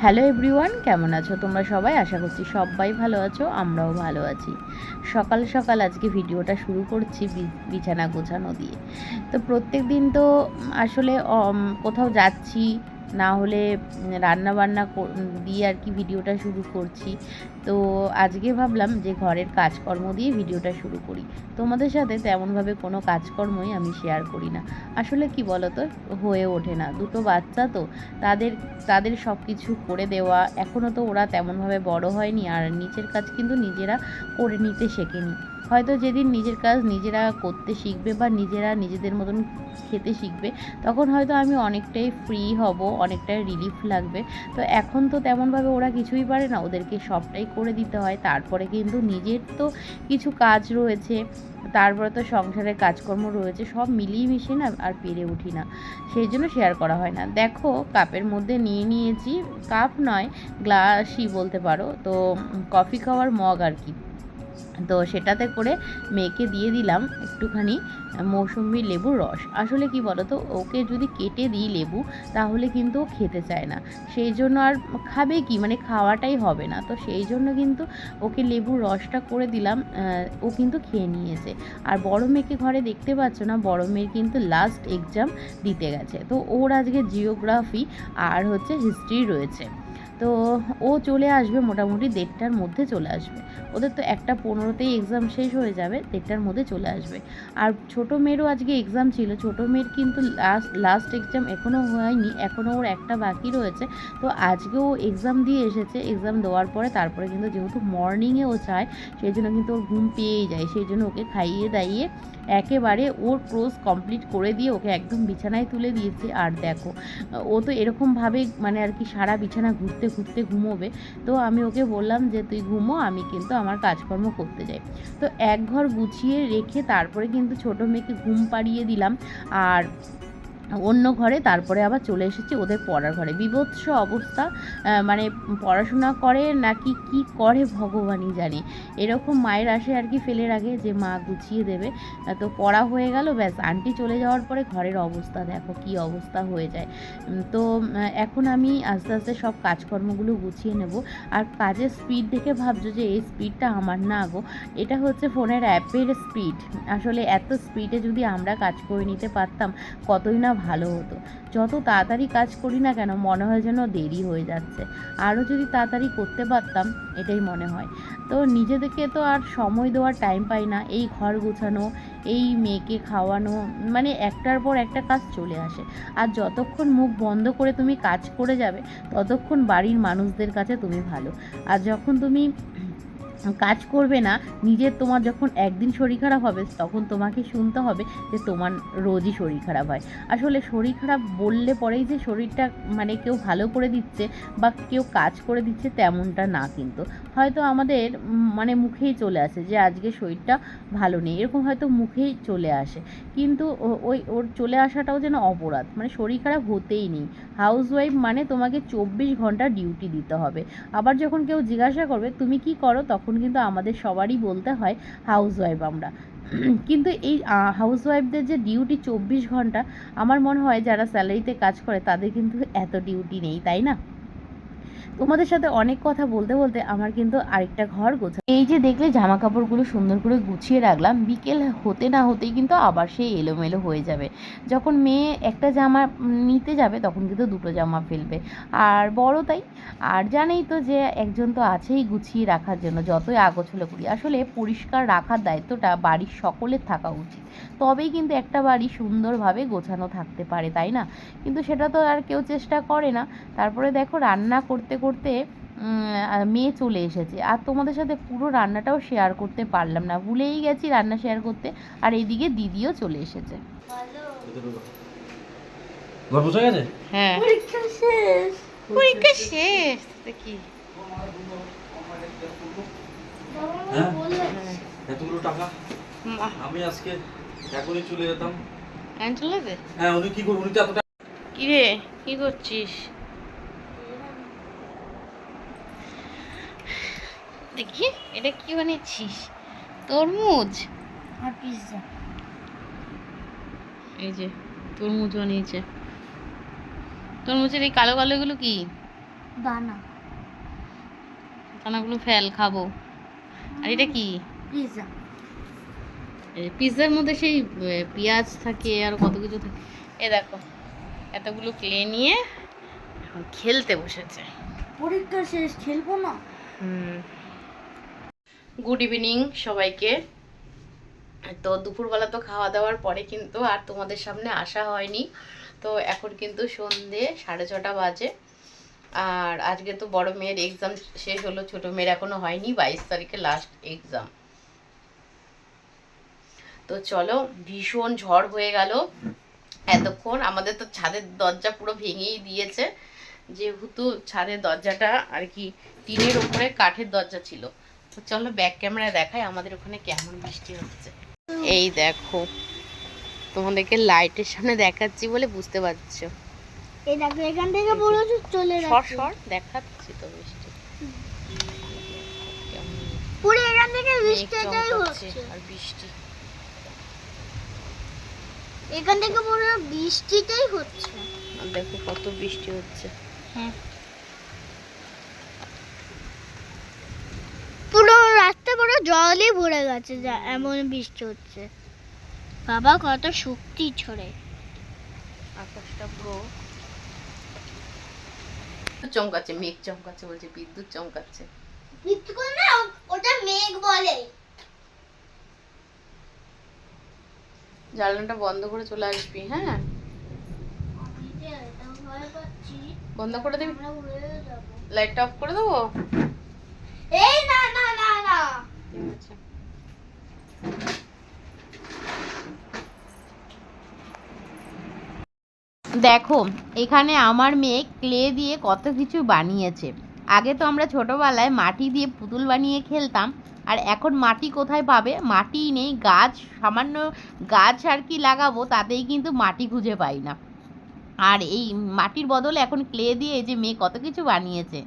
Hello everyone, কেমন আছো তোমরা সবাই? আশা করছি সবাই ভালো আছো, আমরাও ভালো আছি। সকাল সকাল আজকে ভিডিওটা শুরু করছি বিছানা গোছানো দিয়ে। তো প্রত্যেক দিন তো আসলে কোথাও যাচ্ছি, না হলে রান্নাবান্না দিয়ে আর কি ভিডিওটা শুরু করছি। তো আজকে ভাবলাম যে ঘরের কাজকর্ম দিয়ে ভিডিওটা শুরু করি। তোমাদের সাথে তেমনভাবে কোনো কাজকর্মই আমি শেয়ার করি না। আসলে কি বলো তো, হয়ে ওঠে না, দুটো বাচ্চা তো, তাদের তাদের সব কিছু করে দেওয়া, এখনও তো ওরা তেমনভাবে বড় হয়নি, আর নিচের কাজ কিন্তু নিজেরা করে নিতে শেখেনি। হয়তো যেদিন নিজের কাজ নিজেরা করতে শিখবে বা নিজেরা নিজেদের মতন খেতে শিখবে, তখন হয়তো আমি অনেকটাই ফ্রি হব, অনেকটাই রিলিফ লাগবে। তো এখন তো তেমনভাবে ওরা কিছুই পারে না, ওদেরকে সবটাই করে দিতে হয়। তারপরে কিন্তু নিজের তো কিছু কাজ রয়েছে, তারপরে তো সংসারের কাজকর্ম রয়েছে, সব মিলিয়ে মিশিয়ে না আর পেরে উঠি না, সেই জন্য শেয়ার করা হয় না। দেখো কাপের মধ্যে নিয়ে নিয়েছি, কাপ নয় গ্লাসই বলতে পারো, তো কফি খাওয়ার মগ আর কি। তো সেটাতে করে মেয়েকে দিয়ে দিলাম একটুখানি মৌসুমি লেবুর রস। আসলে কি বলো তো, ওকে যদি কেটে দিই লেবু, তাহলে কিন্তু ও খেতে চায় না। সেই জন্য আর খাবে কি, মানে খাওয়াটাই হবে না। তো সেই জন্য কিন্তু ওকে লেবুর রসটা করে দিলাম, ও কিন্তু খেয়ে নিয়েছে। আর বড় মেয়েকে ঘরে দেখতে পাচ্ছ না, বড় মেয়ের কিন্তু লাস্ট এক্সাম দিতে গেছে। তো ওর আজকে জিওগ্রাফি আর হচ্ছে হিস্ট্রি রয়েছে। তো ও চলে আসবে মোটামুটি 1:30টার মধ্যে চলে আসবে। ওদের তো 1:15তেই এক্সাম শেষ হয়ে যাবে, 1:30টার মধ্যে চলে আসবে। আর ছোটো মেয়েরও আজকে এক্সাম ছিল, ছোটো মেয়ের কিন্তু লাস্ট এক্সাম এখনও হয়নি, এখনও ওর একটা বাকি রয়েছে। তো আজকেও এক্সাম দিয়ে এসেছে, এক্সাম দেওয়ার পরে তারপরে কিন্তু যেহেতু মর্নিংয়ে ও চায়, সেই জন্য কিন্তু ওর ঘুম পেয়েই যায়। সেই জন্য ওকে খাইয়ে দাইয়ে একেবারে ওর কোর্স কমপ্লিট করে দিয়ে ওকে একদম বিছানায় তুলে দিয়েছি। আর দেখো, ও তো এরকমভাবে মানে আর কি সারা বিছানা ঘুরতে ঘুরতে ঘুমোবে। তো আমি ওকে বললাম যে তুই ঘুমো, আমি কিন্তু আমার কাজকর্ম করতে যাই। তো এক ঘর গুছিয়ে রেখে তারপরে কিন্তু ছোটো মেয়েকে ঘুম পাড়িয়ে দিলাম, আর অন্য ঘরে তারপরে আবার চলে এসেছি ওদের পড়ার ঘরে। বীভৎস অবস্থা, মানে পড়াশোনা করে নাকি কি করে ভগবানই জানে। এরকম মায়ের আসে আর কি ফেলে রাখে যে মা গুছিয়ে দেবে। তো পড়া হয়ে গেল, ব্যাস আন্টি চলে যাওয়ার পরে ঘরের অবস্থা দেখো কি অবস্থা হয়ে যায়। তো এখন আমি আস্তে আস্তে সব কাজকর্মগুলো গুছিয়ে নেব। আর কাজের স্পিড দেখে ভাবছো যে এই স্পিডটা আমার না গো, এটা হচ্ছে ফোনের অ্যাপের স্পিড। আসলে এত স্পিডে যদি আমরা কাজ করে নিতে পারতাম, কতই না ভালো হতো। যত তাড়াতাড়ি কাজ করি না কেন, মনে হয় যেন দেরি হয়ে যাচ্ছে। আরও যদি তাড়াতাড়ি করতে পারতাম, এটাই মনে হয়। তো নিজেদেরকে তো আর সময় দেওয়ার টাইম পাই না। এই ঘর গোছানো, এই মেয়েকে খাওয়ানো, মানে একটার পর একটা কাজ চলে আসে। আর যতক্ষণ মুখ বন্ধ করে তুমি কাজ করে যাবে, ততক্ষণ বাড়ির মানুষদের কাছে তুমি ভালো। আর যখন তুমি কাজ করবে না, তোমার যখন একদিন শরীর খারাপ হবে, তখন তোমাকে শুনতে হবে যে তোমার রোজই শরীর খারাপ হয়। আসলে শরীর খারাপ বললে পরেই যে শরীরটা মানে কেউ ভালো করে দিচ্ছে বা কেউ কাজ করে দিচ্ছে, তেমনটা না। কিন্তু হয়তো আমাদের মানে মুখেই চলে আসে যে আজকে শরীরটা ভালো নেই, এরকম হয়তো মুখেই চলে আসে। কিন্তু ওর চলে আসাটাও যেন অপরাধ, মানে শরীর খারাপ হতেই নেই। হাউসওয়াইফ মানে তোমাকে 24 ঘন্টা ডিউটি দিতে হবে। আবার যখন কেউ জিজ্ঞাসা করবে তুমি কি করো, তখন কিন্তু আমাদের সবারই বলতে হয় হাউসওয়াইফ আমরা। কিন্তু এই হাউসওয়াইফদের যে ডিউটি 24 ঘন্টা, আমার মনে হয় যারা স্যালারিতে কাজ করে তাদের কিন্তু এত ডিউটি নেই, তাই না? তোমাদের সাথে অনেক কথা বলতে বলতে আমার কিন্তু আরেকটা ঘর গোছা, এই যে দেখলে জামা কাপড়গুলো সুন্দর করে গুছিয়ে রাখলাম, বিকেল হতে না হতেই কিন্তু আবার সেই এলোমেলো হয়ে যাবে। যখন মেয়ে একটা জামা নিতে যাবে, তখন কিন্তু দুটো জামা ফেলবে, আর বড় তাই। আর জানেই তো যে একজন তো আছেই গুছিয়ে রাখার জন্য, যতই আগোছালো করি। আসলে পরিষ্কার রাখার দায়িত্বটা বাড়ির সকলের থাকা উচিত, তবেই কিন্তু একটা বাড়ি সুন্দরভাবে গোছানো থাকতে পারে, তাই না? কিন্তু সেটা তো আর কেউ চেষ্টা করে না। তারপরে দেখো রান্না করতে করতে মেয়ে চলে এসেছে, আর তোমাদের সাথে পুরো রান্নাটাও শেয়ার করতে পারলাম না, ভুলেই গেছি রান্না শেয়ার করতে। আর এইদিকে দিদিও চলে এসেছে। গল্প হয়ে গেছে? হ্যাঁ, পরীক্ষা শেষ, পরীক্ষা শেষ। কি হ্যাঁ, এতগুলো টাকা আমি আজকে এখনই চলে যেতাম। চলে দে। হ্যাঁ, উনি কি করবো, উনি তো এত টাকা। কি রে, কি করছিস? দেখি এটা কি বানিয়েছিস? তরমুজ আর পিৎজা। এই যে তরমুজ বানিয়েছে। তরমুজের এই কালো কালো এগুলো কি? দানা দানাগুলো ফেল, খাবো। আর এটা কি? পিৎজা। পিৎজার মধ্যে সেই পেঁয়াজ থাকে আর কত কিছু থাকে। এ দেখো, এতগুলো ক্লে নিয়ে এখন খেলতে বসেছে। পরীক্ষা শেষ, খেলবো না? গুড ইভিনিং সবাইকে। তো দুপুরবেলা তো খাওয়া দাওয়ার পরে কিন্তু আর তোমাদের সামনে আসা হয়নি। তো এখন কিন্তু সন্ধে 6:30 বাজে। আর আজকে তো বড় মেয়ের এক্সাম শেষ হলো, ছোট মেয়ের এখনো হয়নি, 22 তারিখে লাস্ট এক্সাম। তো চলো, ভীষণ ঝড় হয়ে গেল এতক্ষণ। আমাদের তো ছাদের দরজা পুরো ভেঙেই দিয়েছে, যেহেতু ছাদের দরজাটা আর কি টিনের উপরে কাঠের দরজা ছিল। তো চলো ব্যাক ক্যামেরায় দেখাই আমাদের ওখানে কেমন বৃষ্টি হচ্ছে। এই দেখো, তোমাদেরকে লাইটের সামনে দেখাচ্ছি বলে বুঝতে পারছো। এই দেখো, এখান থেকে বলো চলে সর যাচ্ছে। সর দেখাচ্ছি তো বৃষ্টি কেমন। পুরো এখান থেকে মেঘ বৃষ্টিটাই চমকাচ্ছে হচ্ছে। আর বৃষ্টি। এখান থেকে পুরো বৃষ্টিটাই হচ্ছে। আর দেখো কত বৃষ্টি হচ্ছে। হ্যাঁ, পুরো রাস্তা পুরো জলই ভরে গেছে, যা এমন বৃষ্টি হচ্ছে। বাবা কত শক্তি ছড়ে। আকাশটা পুরো চমকাচ্ছে, মেঘ চমকাচ্ছে বলছে, বিদ্যুৎ চমকাচ্ছে। বিদ্যুৎ না, ওটা মেঘ বলে। জানলাটা বন্ধ করে চলে আসবি, হ্যাঁ? বন্ধ করে দিবি? লাইটটা অফ করে দেবো? এই না না না না, ঠিক আছে। দেখো, এখানে আমার মেয়ে ক্লে দিয়ে কত কিছু বানিয়েছে। আগে তো আমরা ছোটবেলায় মাটি দিয়ে পুতুল বানিয়ে খেলতাম, আর এখন মাটি কোথায় পাবে? মাটিই নেই। গাছ, সামান্য গাছ আর কি লাগাবো, তাতেই কিন্তু মাটি খুঁজে পাই না। আর এই মাটির বদলে এখন ক্লে দিয়ে এই যে মেয়ে কত কিছু বানিয়েছে।